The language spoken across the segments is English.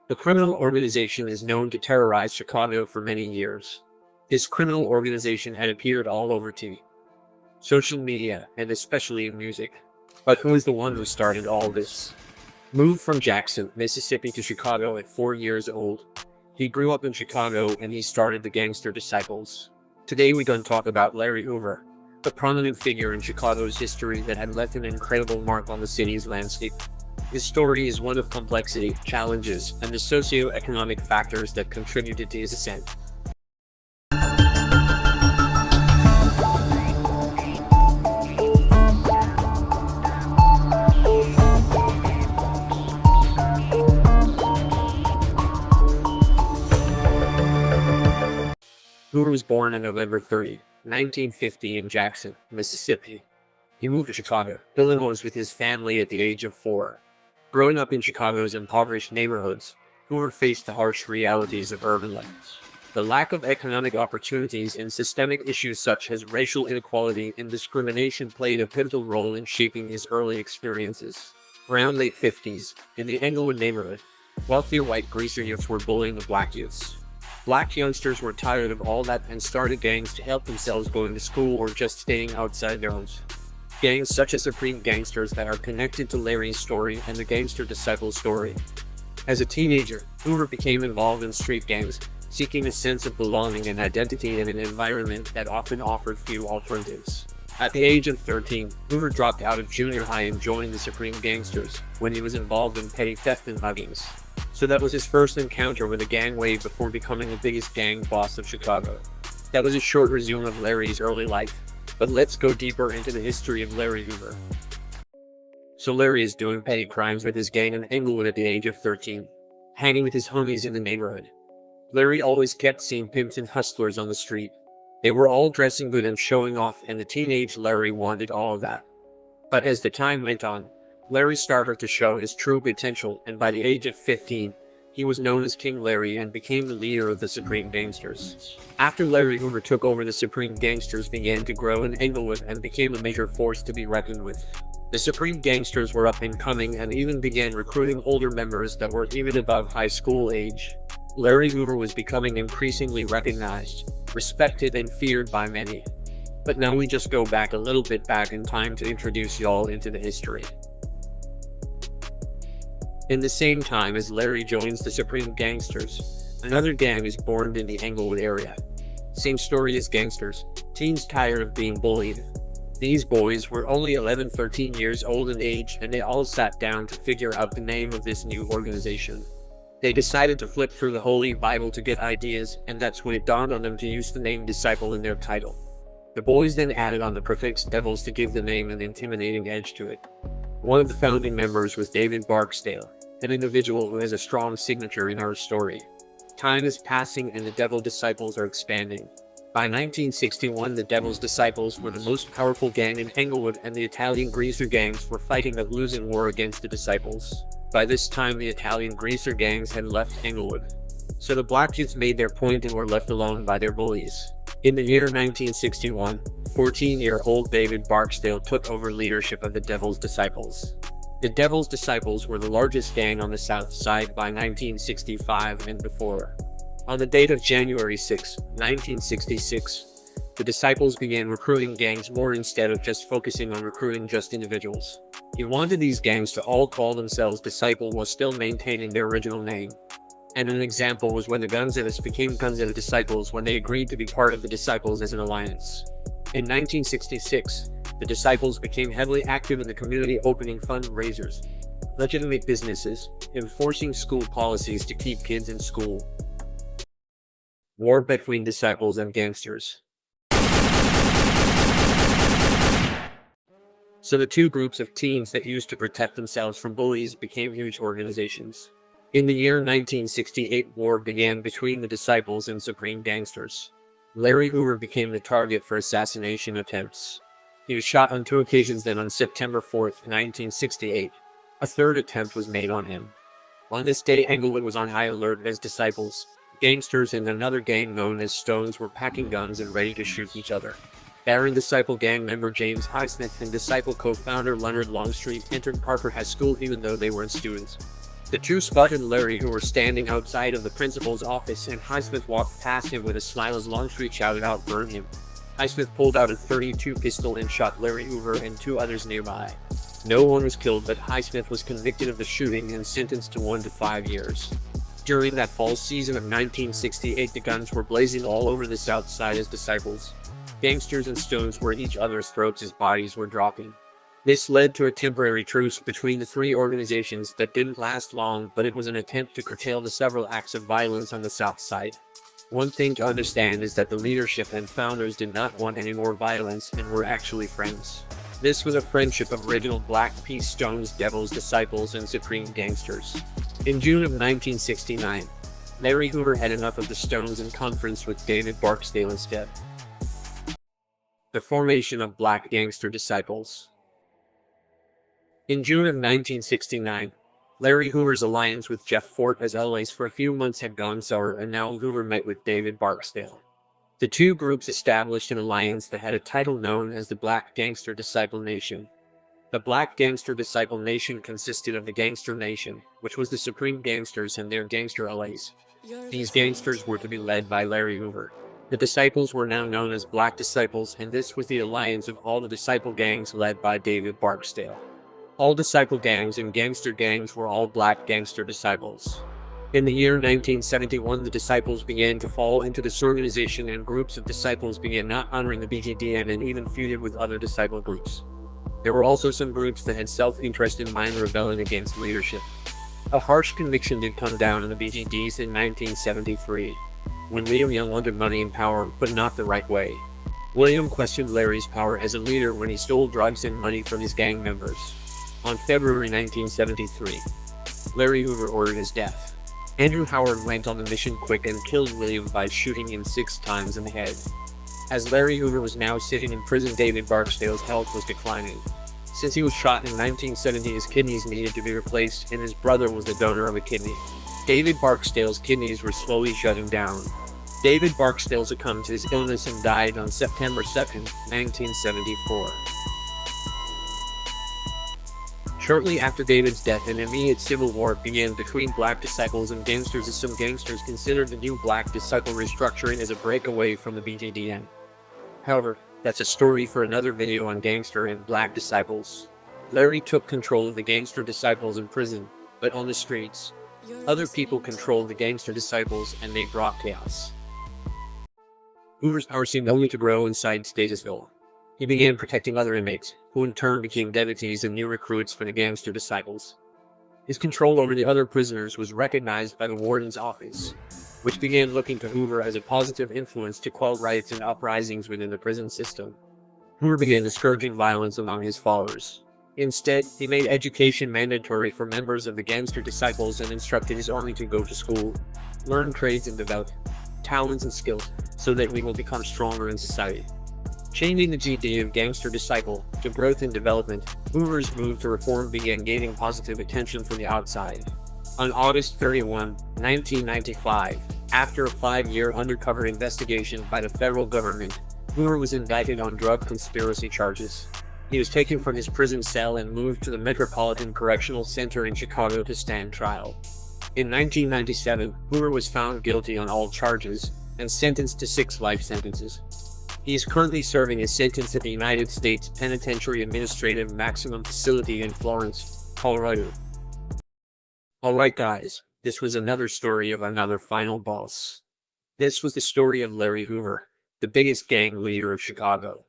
The criminal organization is known to terrorize Chicago for many years. This criminal organization had appeared all over TV, social media, and especially in music. But who is the one who started all this? Moved from Jackson, Mississippi to Chicago at 4 years old. He grew up in Chicago and he started the Gangster Disciples. Today we're going to talk about Larry Hoover, a prominent figure in Chicago's history that had left an incredible mark on the city's landscape. His story is one of complexity, challenges, and the socio-economic factors that contributed to his ascent. Hoover was born on November 30, 1950 in Jackson, Mississippi. He moved to Chicago, Illinois with his family at the age of 4. Growing up in Chicago's impoverished neighborhoods, Hoover faced the harsh realities of urban life. The lack of economic opportunities and systemic issues such as racial inequality and discrimination played a pivotal role in shaping his early experiences. Around late 50s, in the Englewood neighborhood, wealthier white greaser youths were bullying the black youths. Black youngsters were tired of all that and started gangs to help themselves going to school or just staying outside their homes. Gangs such as Supreme Gangsters that are connected to Larry's story and the Gangster Disciples story. As a teenager, Hoover became involved in street gangs, seeking a sense of belonging and identity in an environment that often offered few alternatives. At the age of 13, Hoover dropped out of junior high and joined the Supreme Gangsters when he was involved in petty theft and muggings. So that was his first encounter with a gang wave before becoming the biggest gang boss of Chicago. That was a short resume of Larry's early life. But let's go deeper into the history of Larry Hoover. So Larry is doing petty crimes with his gang in Englewood at the age of 13, hanging with his homies in the neighborhood. Larry always kept seeing pimps and hustlers on the street. They were all dressing good and showing off, and the teenage Larry wanted all of that. But as the time went on, Larry started to show his true potential, and by the age of 15, he was known as King Larry and became the leader of the Supreme Gangsters. After Larry Hoover took over, the Supreme Gangsters began to grow in Englewood and became a major force to be reckoned with. The Supreme Gangsters were up and coming and even began recruiting older members that were even above high school age. Larry Hoover was becoming increasingly recognized, respected, and feared by many. But now we just go back a little bit back in time to introduce y'all into the history. In the same time as Larry joins the Supreme Gangsters, another gang is born in the Englewood area. Same story as Gangsters, teens tired of being bullied. These boys were only 11-13 years old in age, and they all sat down to figure out the name of this new organization. They decided to flip through the Holy Bible to get ideas, and that's when it dawned on them to use the name Disciple in their title. The boys then added on the prefix Devils to give the name an intimidating edge to it. One of the founding members was David Barksdale, an individual who has a strong signature in our story. Time is passing and the Devil Disciples are expanding. By 1961, the Devil's Disciples were the most powerful gang in Englewood, and the Italian greaser gangs were fighting a losing war against the Disciples. By this time, the Italian greaser gangs had left Englewood. So the black youths made their point and were left alone by their bullies. In the year 1961, 14-year-old David Barksdale took over leadership of the Devil's Disciples. The Devil's Disciples were the largest gang on the South Side by 1965 and before. On the date of January 6, 1966, the Disciples began recruiting gangs more instead of just focusing on recruiting just individuals. He wanted these gangs to all call themselves Disciple while still maintaining their original name. And an example was when the Gonzales became Gonzales Disciples when they agreed to be part of the Disciples as an alliance. In 1966, the Disciples became heavily active in the community, opening fundraisers, legitimate businesses, enforcing school policies to keep kids in school. War between Disciples and Gangsters. So the two groups of teens that used to protect themselves from bullies became huge organizations. In the year 1968, war began between the Disciples and Supreme Gangsters. Larry Hoover became the target for assassination attempts. He was shot on 2 occasions, then on September 4, 1968, a third attempt was made on him. On this day, Englewood was on high alert as Disciples, Gangsters, and another gang known as Stones were packing guns and ready to shoot each other. Barron Disciple gang member James Highsmith and Disciple co-founder Leonard Longstreet entered Parker High School even though they weren't students. The two spotted Larry, who were standing outside of the principal's office, and Highsmith walked past him with a smile as Longstreet shouted out, "Burn him." Highsmith pulled out a .32 pistol and shot Larry Hoover and two others nearby. No one was killed, but Highsmith was convicted of the shooting and sentenced to 1 to 5 years. During that fall season of 1968, the guns were blazing all over the South Side as disciples, gangsters, and stones were at each other's throats as bodies were dropping. This led to a temporary truce between the three organizations that didn't last long, but it was an attempt to curtail the several acts of violence on the South Side. One thing to understand is that the leadership and founders did not want any more violence and were actually friends. This was a friendship of original Black Peace Stones, Devil's Disciples, and Supreme Gangsters. In June of 1969, Larry Hoover had enough of the Stones and conferenced with David Barksdale instead. The formation of Black Gangster Disciples. In June of 1969, Larry Hoover's alliance with Jeff Fort as allies for a few months had gone sour, and now Hoover met with David Barksdale. The two groups established an alliance that had a title known as the Black Gangster Disciple Nation. The Black Gangster Disciple Nation consisted of the Gangster Nation, which was the Supreme Gangsters and their gangster allies. These gangsters were to be led by Larry Hoover. The Disciples were now known as Black Disciples, and this was the alliance of all the disciple gangs led by David Barksdale. All disciple gangs and gangster gangs were all Black Gangster Disciples. In the year 1971, the disciples began to fall into disorganization, and groups of disciples began not honoring the BGDN and even feuded with other disciple groups. There were also some groups that had self-interest in mind, rebelling against leadership. A harsh conviction did come down on the BGDs in 1973, when William Young wanted money and power, but not the right way. William questioned Larry's power as a leader when he stole drugs and money from his gang members. On February 1973, Larry Hoover ordered his death. Andrew Howard went on the mission quick and killed William by shooting him 6 times in the head. As Larry Hoover was now sitting in prison, David Barksdale's health was declining. Since he was shot in 1970, his kidneys needed to be replaced, and his brother was the donor of a kidney. David Barksdale's kidneys were slowly shutting down. David Barksdale succumbed to his illness and died on September 2, 1974. Shortly after David's death, an immediate civil war began between Black disciples and gangsters, as some gangsters considered the new Black disciple restructuring as a breakaway from the BGDN. However, that's a story for another video on Gangster and Black disciples. Larry took control of the gangster disciples in prison, but on the streets, other people controlled the gangster disciples, and they brought chaos. Hoover's power seemed only to grow inside Statesville. He began protecting other inmates, who in turn became devotees and new recruits for the gangster disciples. His control over the other prisoners was recognized by the warden's office, which began looking to Hoover as a positive influence to quell riots and uprisings within the prison system. Hoover began discouraging violence among his followers. Instead, he made education mandatory for members of the gangster disciples and instructed his army to go to school, learn trades, and develop talents and skills so that we will become stronger in society. Changing the GD of gangster disciple to growth and development, Hoover's move to reform began gaining positive attention from the outside. On August 31, 1995, after a 5-year undercover investigation by the federal government, Hoover was indicted on drug conspiracy charges. He was taken from his prison cell and moved to the Metropolitan Correctional Center in Chicago to stand trial. In 1997, Hoover was found guilty on all charges and sentenced to 6 life sentences. He is currently serving his sentence at the United States Penitentiary Administrative Maximum Facility in Florence, Colorado. Alright guys, this was another story of another final boss. This was the story of Larry Hoover, the biggest gang leader of Chicago.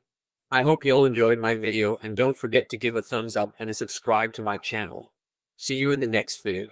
I hope you all enjoyed my video, and don't forget to give a thumbs up and subscribe to my channel. See you in the next video.